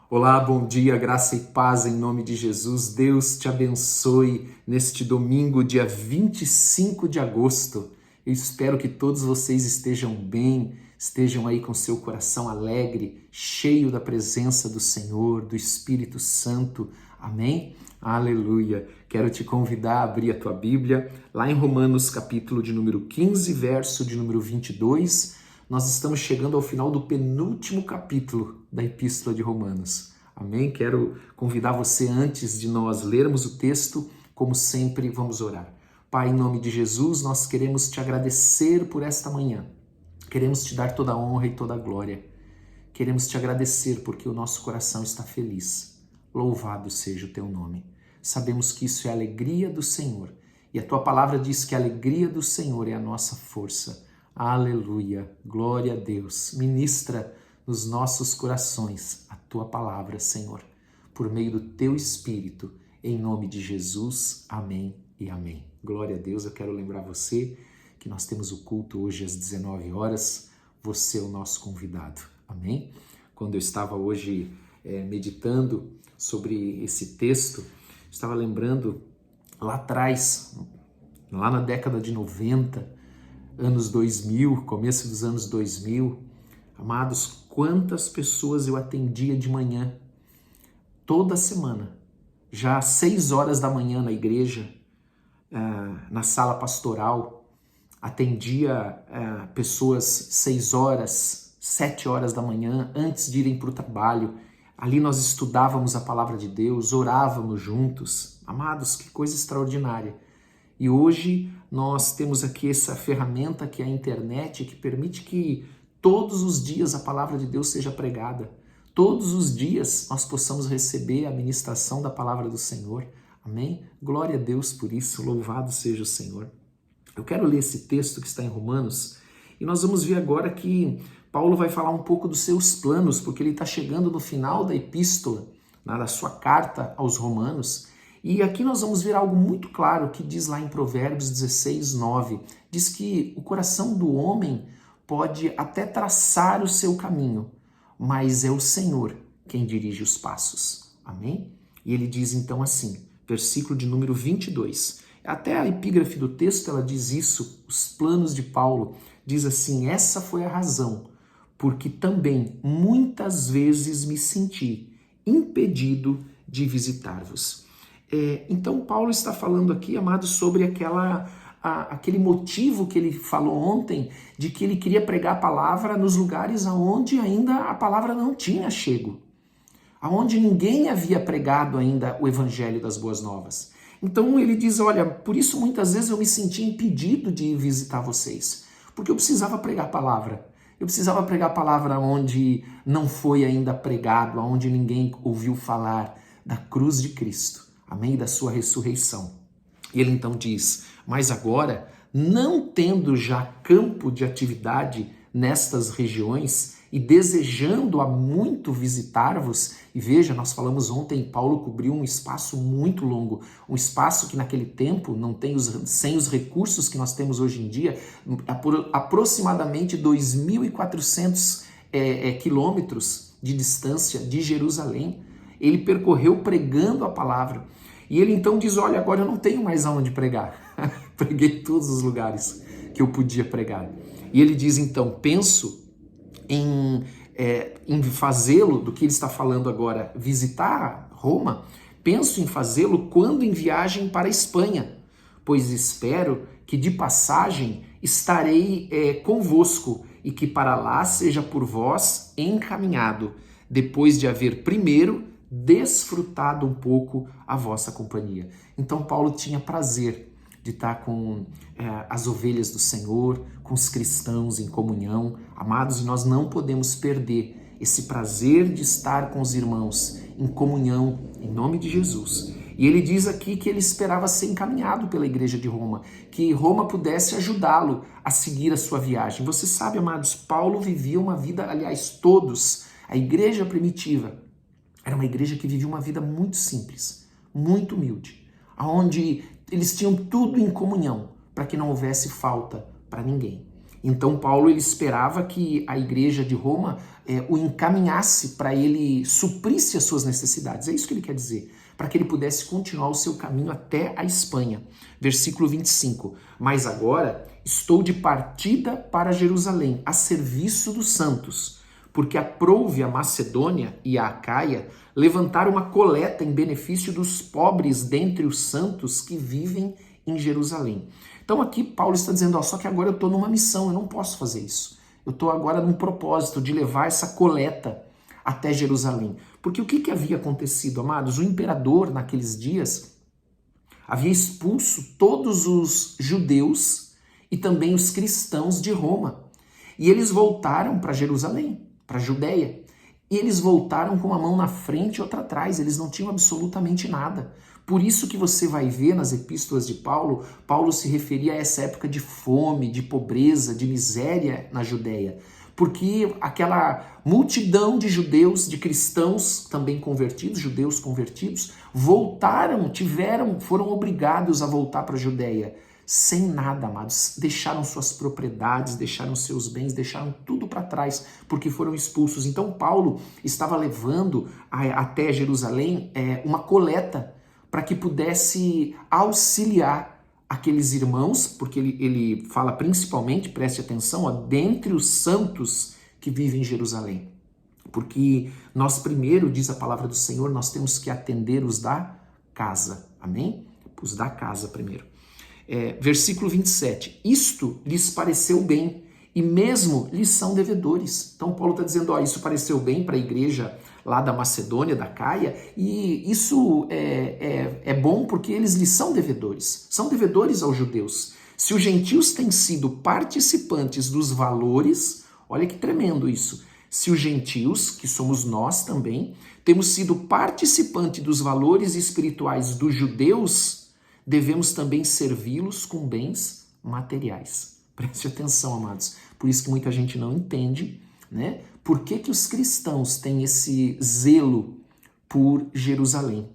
Olá, bom dia, graça e paz em nome de Jesus. Deus te abençoe neste domingo, dia 25 de agosto. Eu espero que todos vocês estejam bem, estejam aí com seu coração alegre, cheio da presença do Senhor, do Espírito Santo. Amém? Aleluia. Quero te convidar a abrir a tua Bíblia, lá em Romanos capítulo de número 15, verso de número 22. Nós estamos chegando ao final do penúltimo capítulo da Epístola de Romanos. Amém? Quero convidar você, antes de nós lermos o texto, como sempre, vamos orar. Pai, em nome de Jesus, nós queremos te agradecer por esta manhã. Queremos te dar toda a honra e toda a glória. Queremos te agradecer porque o nosso coração está feliz. Louvado seja o teu nome. Sabemos que isso é a alegria do Senhor. E a tua palavra diz que a alegria do Senhor é a nossa força. Aleluia, glória a Deus. Ministra nos nossos corações a tua palavra, Senhor, por meio do teu Espírito, em nome de Jesus. Amém e amém. Glória a Deus. Eu quero lembrar você que nós temos o culto hoje às 19 horas. Você é o nosso convidado. Amém? Quando eu estava hoje meditando sobre esse texto, estava lembrando lá atrás, lá na década de 90, anos 2000, começo dos anos 2000, amados, quantas pessoas eu atendia de manhã, toda semana, já às 6 horas da manhã na igreja, na sala pastoral, atendia pessoas 6 horas, 7 horas da manhã, antes de irem para o trabalho. Ali nós estudávamos a palavra de Deus, orávamos juntos. Amados, que coisa extraordinária. E hoje nós temos aqui essa ferramenta que é a internet, que permite que todos os dias a palavra de Deus seja pregada. Todos os dias nós possamos receber a ministração da palavra do Senhor. Amém? Glória a Deus por isso, louvado seja o Senhor. Eu quero ler esse texto que está em Romanos e nós vamos ver agora que Paulo vai falar um pouco dos seus planos, porque ele está chegando no final da epístola, da sua carta aos Romanos. E aqui nós vamos ver algo muito claro que diz lá em Provérbios 16, 9. Diz que o coração do homem pode até traçar o seu caminho, mas é o Senhor quem dirige os passos. Amém? E ele diz então assim, versículo de número 22. Até a epígrafe do texto ela diz isso, os planos de Paulo. Diz assim, essa foi a razão, porque também muitas vezes me senti impedido de visitar-vos. Então Paulo está falando aqui, amados, sobre aquele motivo que ele falou ontem, de que ele queria pregar a palavra nos lugares onde ainda a palavra não tinha chego, onde ninguém havia pregado ainda o evangelho das boas novas. Então ele diz, olha, por isso muitas vezes eu me senti impedido de ir visitar vocês, porque eu precisava pregar a palavra. Eu precisava pregar a palavra onde não foi ainda pregado, onde ninguém ouviu falar da cruz de Cristo. Amém? Da sua ressurreição. E ele então diz, mas agora, não tendo já campo de atividade nestas regiões e desejando há muito visitar-vos, e veja, nós falamos ontem, Paulo cobriu um espaço muito longo, um espaço que naquele tempo não tem sem os recursos que nós temos hoje em dia, aproximadamente 2.400 quilômetros de distância de Jerusalém. Ele percorreu pregando a palavra. E ele então diz, olha, agora eu não tenho mais aonde pregar. Preguei todos os lugares que eu podia pregar. E ele diz então, penso em fazê-lo, do que ele está falando agora, visitar Roma, penso em fazê-lo quando em viagem para a Espanha, pois espero que de passagem estarei convosco e que para lá seja por vós encaminhado, depois de haver primeiro desfrutado um pouco a vossa companhia. Então Paulo tinha prazer de estar com as ovelhas do Senhor, com os cristãos em comunhão. Amados, nós não podemos perder esse prazer de estar com os irmãos em comunhão, em nome de Jesus. E ele diz aqui que ele esperava ser encaminhado pela igreja de Roma, que Roma pudesse ajudá-lo a seguir a sua viagem. Você sabe, amados, Paulo vivia uma vida, aliás, todos, a igreja primitiva, era uma igreja que vivia uma vida muito simples, muito humilde, onde eles tinham tudo em comunhão, para que não houvesse falta para ninguém. Então Paulo ele esperava que a igreja de Roma o encaminhasse para ele suprisse as suas necessidades. É isso que ele quer dizer, para que ele pudesse continuar o seu caminho até a Espanha. Versículo 25. Mas agora estou de partida para Jerusalém, a serviço dos santos, porque aprouve a Macedônia e a Acaia levantar uma coleta em benefício dos pobres dentre os santos que vivem em Jerusalém. Então aqui Paulo está dizendo, só que agora eu estou numa missão, eu não posso fazer isso. Eu estou agora num propósito de levar essa coleta até Jerusalém. Porque o que havia acontecido, amados? O imperador, naqueles dias, havia expulso todos os judeus e também os cristãos de Roma. E eles voltaram para Jerusalém, para a Judéia. E eles voltaram com uma mão na frente e outra atrás, eles não tinham absolutamente nada. Por isso que você vai ver nas epístolas de Paulo, Paulo se referia a essa época de fome, de pobreza, de miséria na Judéia. Porque aquela multidão de judeus, de cristãos também convertidos, judeus convertidos, foram obrigados a voltar para a Judéia. Sem nada, amados, deixaram suas propriedades, deixaram seus bens, deixaram tudo para trás, porque foram expulsos. Então Paulo estava levando até Jerusalém uma coleta para que pudesse auxiliar aqueles irmãos, porque ele fala principalmente, preste atenção, dentre os santos que vivem em Jerusalém. Porque nós primeiro, diz a palavra do Senhor, nós temos que atender os da casa, amém? Os da casa primeiro. Versículo 27, isto lhes pareceu bem, e mesmo lhes são devedores. Então Paulo está dizendo, isso pareceu bem para a igreja lá da Macedônia, da Caia, e isso é bom porque eles lhes são devedores aos judeus. Se os gentios têm sido participantes dos valores, olha que tremendo isso, se os gentios, que somos nós também, temos sido participantes dos valores espirituais dos judeus, devemos também servi-los com bens materiais. Preste atenção, amados. Por isso que muita gente não entende, né? Por que os cristãos têm esse zelo por Jerusalém,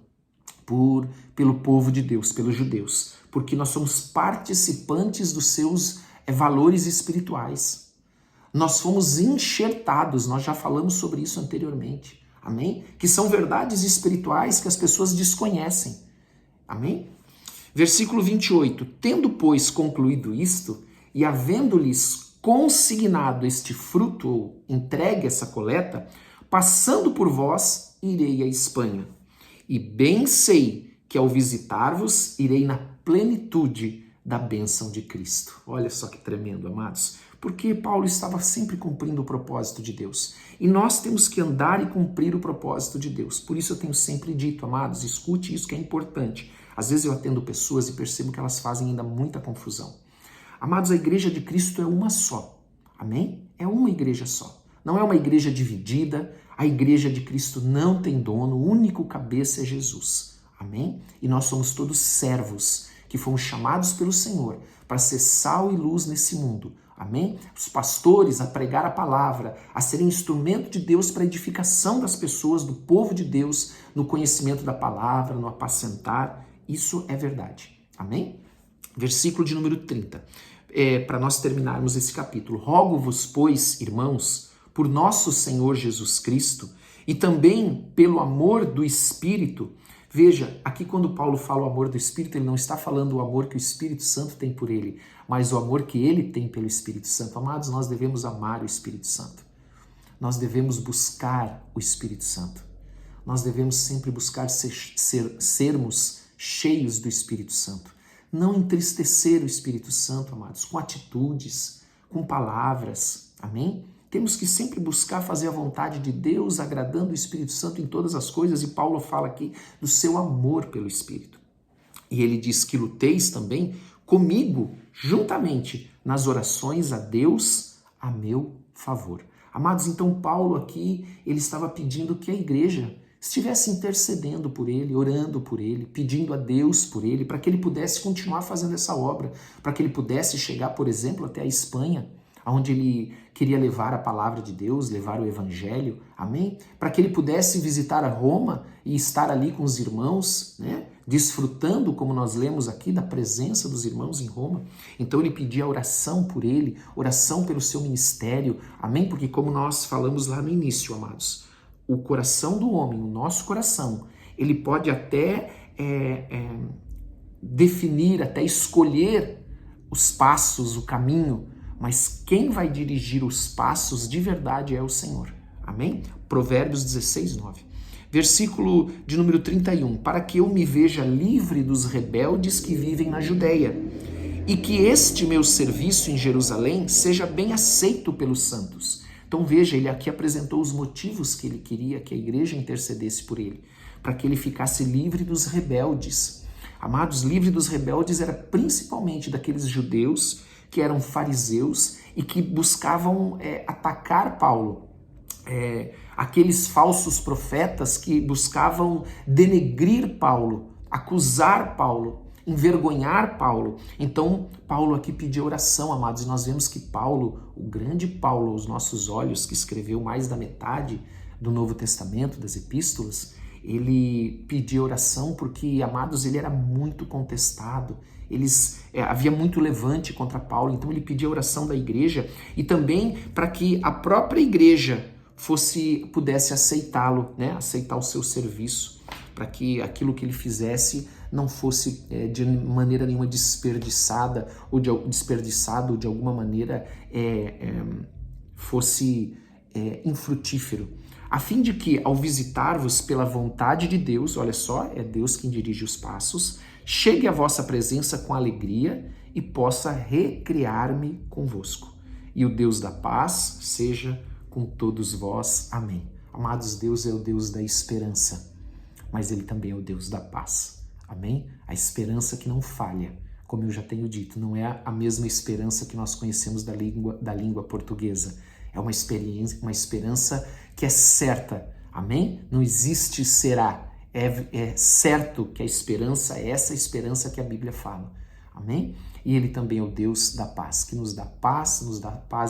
pelo povo de Deus, pelos judeus? Porque nós somos participantes dos seus valores espirituais. Nós fomos enxertados, nós já falamos sobre isso anteriormente, amém? Que são verdades espirituais que as pessoas desconhecem, amém? Versículo 28, tendo, pois, concluído isto, e havendo-lhes consignado este fruto, ou entregue essa coleta, passando por vós, irei à Espanha. E bem sei que ao visitar-vos, irei na plenitude da bênção de Cristo. Olha só que tremendo, amados. Porque Paulo estava sempre cumprindo o propósito de Deus. E nós temos que andar e cumprir o propósito de Deus. Por isso eu tenho sempre dito, amados, escute isso que é importante. Às vezes eu atendo pessoas e percebo que elas fazem ainda muita confusão. Amados, a igreja de Cristo é uma só, amém? É uma igreja só. Não é uma igreja dividida, a igreja de Cristo não tem dono, o único cabeça é Jesus, amém? E nós somos todos servos que fomos chamados pelo Senhor para ser sal e luz nesse mundo, amém? Os pastores a pregar a palavra, a serem instrumento de Deus para a edificação das pessoas, do povo de Deus, no conhecimento da palavra, no apacentar, isso é verdade, amém? Versículo de número 30, para nós terminarmos esse capítulo. Rogo-vos, pois, irmãos, por nosso Senhor Jesus Cristo e também pelo amor do Espírito. Veja, aqui quando Paulo fala o amor do Espírito, ele não está falando o amor que o Espírito Santo tem por ele, mas o amor que ele tem pelo Espírito Santo. Amados, nós devemos amar o Espírito Santo. Nós devemos buscar o Espírito Santo. Nós devemos sempre buscar sermos cheios do Espírito Santo. Não entristecer o Espírito Santo, amados, com atitudes, com palavras, amém? Temos que sempre buscar fazer a vontade de Deus, agradando o Espírito Santo em todas as coisas, e Paulo fala aqui do seu amor pelo Espírito. E ele diz que luteis também comigo, juntamente, nas orações a Deus a meu favor. Amados, então Paulo aqui, ele estava pedindo que a igreja estivesse intercedendo por ele, orando por ele, pedindo a Deus por ele, para que ele pudesse continuar fazendo essa obra, para que ele pudesse chegar, por exemplo, até a Espanha, onde ele queria levar a palavra de Deus, levar o evangelho, amém? Para que ele pudesse visitar a Roma e estar ali com os irmãos, né, desfrutando, como nós lemos aqui, da presença dos irmãos em Roma. Então ele pedia oração por ele, oração pelo seu ministério, amém? Porque como nós falamos lá no início, amados, o coração do homem, o nosso coração, ele pode até definir, até escolher os passos, o caminho, mas quem vai dirigir os passos de verdade é o Senhor, amém? Provérbios 16, 9. Versículo de número 31, para que eu me veja livre dos rebeldes que vivem na Judéia, e que este meu serviço em Jerusalém seja bem aceito pelos santos. Então veja, ele aqui apresentou os motivos que ele queria que a igreja intercedesse por ele, para que ele ficasse livre dos rebeldes. Amados, livre dos rebeldes era principalmente daqueles judeus que eram fariseus e que buscavam atacar Paulo. Aqueles falsos profetas que buscavam denegrir Paulo, acusar Paulo, envergonhar Paulo. Então, Paulo aqui pediu oração, amados, e nós vemos que Paulo, o grande Paulo aos nossos olhos, que escreveu mais da metade do Novo Testamento, das epístolas, ele pediu oração porque, amados, ele era muito contestado. Havia muito levante contra Paulo, então ele pediu oração da igreja e também para que a própria igreja pudesse aceitá-lo, né? Aceitar o seu serviço, para que aquilo que ele fizesse não fosse de maneira nenhuma desperdiçado ou de alguma maneira fosse infrutífero, a fim de que, ao visitar-vos pela vontade de Deus, olha só, é Deus quem dirige os passos, chegue à vossa presença com alegria e possa recriar-me convosco. E o Deus da paz seja com todos vós. Amém. Amados, Deus é o Deus da esperança, mas Ele também é o Deus da paz. Amém? A esperança que não falha, como eu já tenho dito, não é a mesma esperança que nós conhecemos da língua portuguesa. É uma esperança que é certa. Amém? Não existe será. É certo que a esperança é essa esperança que a Bíblia fala. Amém? E Ele também é o Deus da paz, que nos dá paz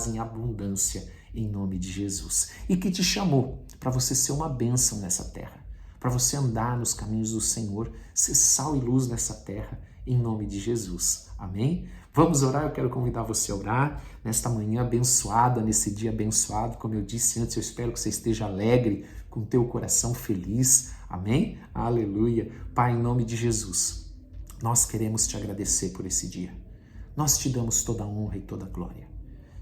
em abundância, em nome de Jesus. E que te chamou para você ser uma bênção nessa terra, para você andar nos caminhos do Senhor, ser sal e luz nessa terra, em nome de Jesus. Amém? Vamos orar? Eu quero convidar você a orar nesta manhã abençoada, nesse dia abençoado. Como eu disse antes, eu espero que você esteja alegre, com o teu coração feliz. Amém? Aleluia. Pai, em nome de Jesus, nós queremos te agradecer por esse dia. Nós te damos toda a honra e toda a glória.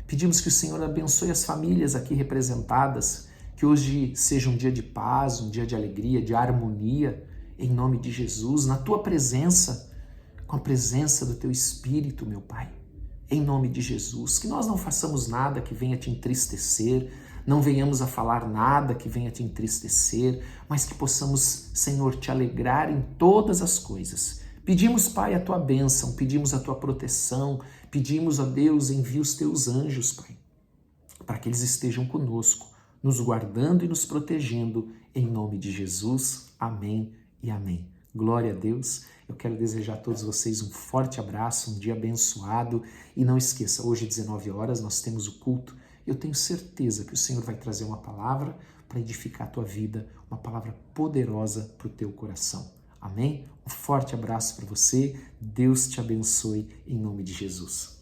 Pedimos que o Senhor abençoe as famílias aqui representadas, que hoje seja um dia de paz, um dia de alegria, de harmonia, em nome de Jesus, na tua presença, com a presença do teu Espírito, meu Pai, em nome de Jesus. Que nós não façamos nada que venha te entristecer, não venhamos a falar nada que venha te entristecer, mas que possamos, Senhor, te alegrar em todas as coisas. Pedimos, Pai, a tua bênção, pedimos a tua proteção, pedimos, ó Deus, envia os teus anjos, Pai, para que eles estejam conosco, nos guardando e nos protegendo, em nome de Jesus. Amém e amém. Glória a Deus. Eu quero desejar a todos vocês um forte abraço, um dia abençoado. E não esqueça, hoje, 19 horas, nós temos o culto. Eu tenho certeza que o Senhor vai trazer uma palavra para edificar a tua vida, uma palavra poderosa para o teu coração. Amém? Um forte abraço para você. Deus te abençoe em nome de Jesus.